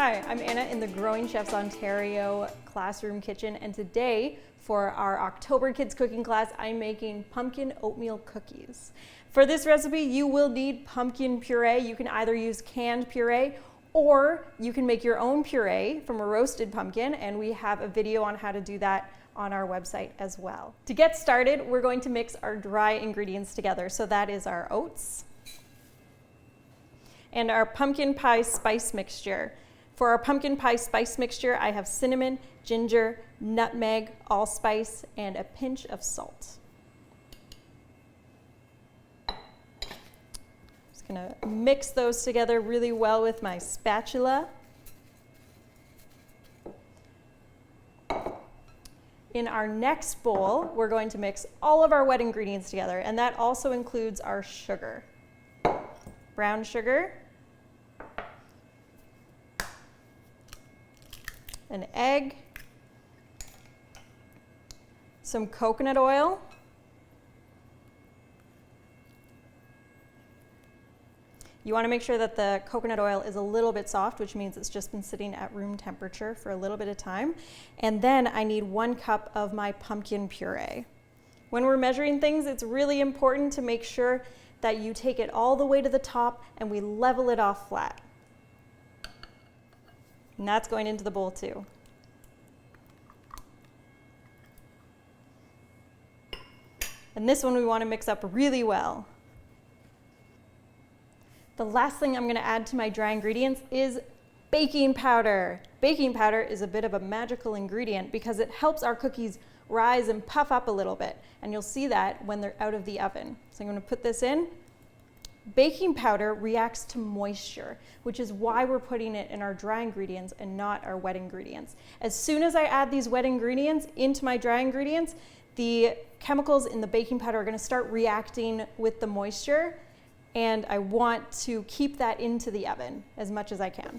Hi, I'm Anna in the Growing Chefs Ontario classroom kitchen, and today for our October Kids Cooking class, I'm making pumpkin oatmeal cookies. For this recipe, you will need pumpkin puree. You can either use canned puree or you can make your own puree from a roasted pumpkin, and we have a video on how to do that on our website as well. To get started, we're going to mix our dry ingredients together. So that is our oats and our pumpkin pie spice mixture. For our pumpkin pie spice mixture, I have cinnamon, ginger, nutmeg, allspice, and a pinch of salt. Just gonna mix those together really well with my spatula. In our next bowl, we're going to mix all of our wet ingredients together, and that also includes our sugar. Brown sugar, an egg, some coconut oil, you want to make sure that the coconut oil is a little bit soft, which means it's just been sitting at room temperature for a little bit of time. And then I need 1 cup of my pumpkin puree. When we're measuring things, it's really important to make sure that you take it all the way to the top and we level it off flat. And that's going into the bowl too. And this one we want to mix up really well. The last thing I'm going to add to my dry ingredients is baking powder. Baking powder is a bit of a magical ingredient because it helps our cookies rise and puff up a little bit. And you'll see that when they're out of the oven. So I'm going to put this in. Baking powder reacts to moisture, which is why we're putting it in our dry ingredients and not our wet ingredients. As soon as I add these wet ingredients into my dry ingredients, the chemicals in the baking powder are going to start reacting with the moisture, and I want to keep that into the oven as much as I can.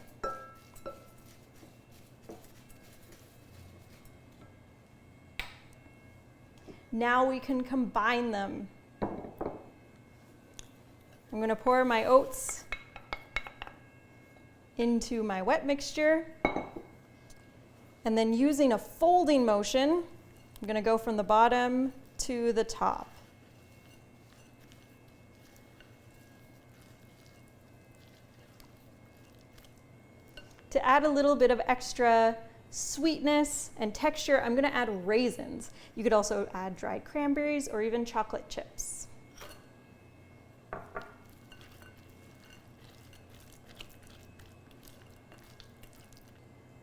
Now we can combine them. I'm going to pour my oats into my wet mixture, and then using a folding motion, I'm going to go from the bottom to the top. To add a little bit of extra sweetness and texture, I'm going to add raisins. You could also add dried cranberries or even chocolate chips.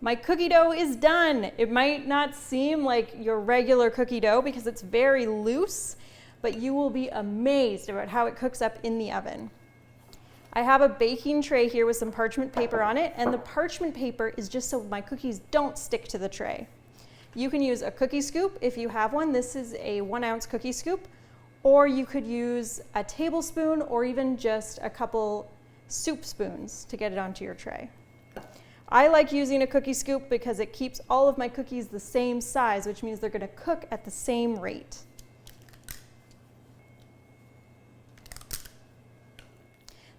My cookie dough is done. It might not seem like your regular cookie dough because it's very loose, but you will be amazed about how it cooks up in the oven. I have a baking tray here with some parchment paper on it, and the parchment paper is just so my cookies don't stick to the tray. You can use a cookie scoop if you have one. This is a 1-ounce cookie scoop, or you could use a tablespoon or even just a couple soup spoons to get it onto your tray. I like using a cookie scoop because it keeps all of my cookies the same size, which means they're going to cook at the same rate.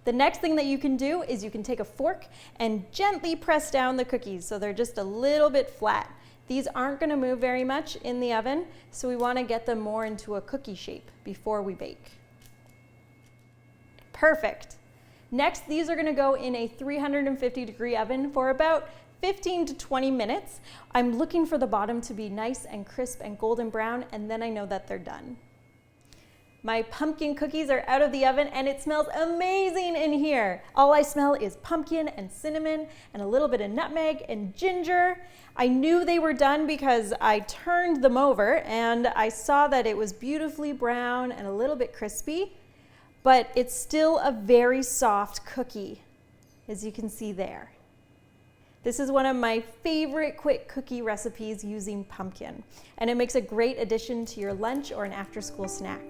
The next thing that you can do is you can take a fork and gently press down the cookies so they're just a little bit flat. These aren't going to move very much in the oven, so we want to get them more into a cookie shape before we bake. Perfect. Next, these are going to go in a 350-degree oven for about 15 to 20 minutes. I'm looking for the bottom to be nice and crisp and golden brown, and then I know that they're done. My pumpkin cookies are out of the oven, and it smells amazing in here. All I smell is pumpkin and cinnamon and a little bit of nutmeg and ginger. I knew they were done because I turned them over and I saw that it was beautifully brown and a little bit crispy. But it's still a very soft cookie, as you can see there. This is one of my favorite quick cookie recipes using pumpkin, and it makes a great addition to your lunch or an after-school snack.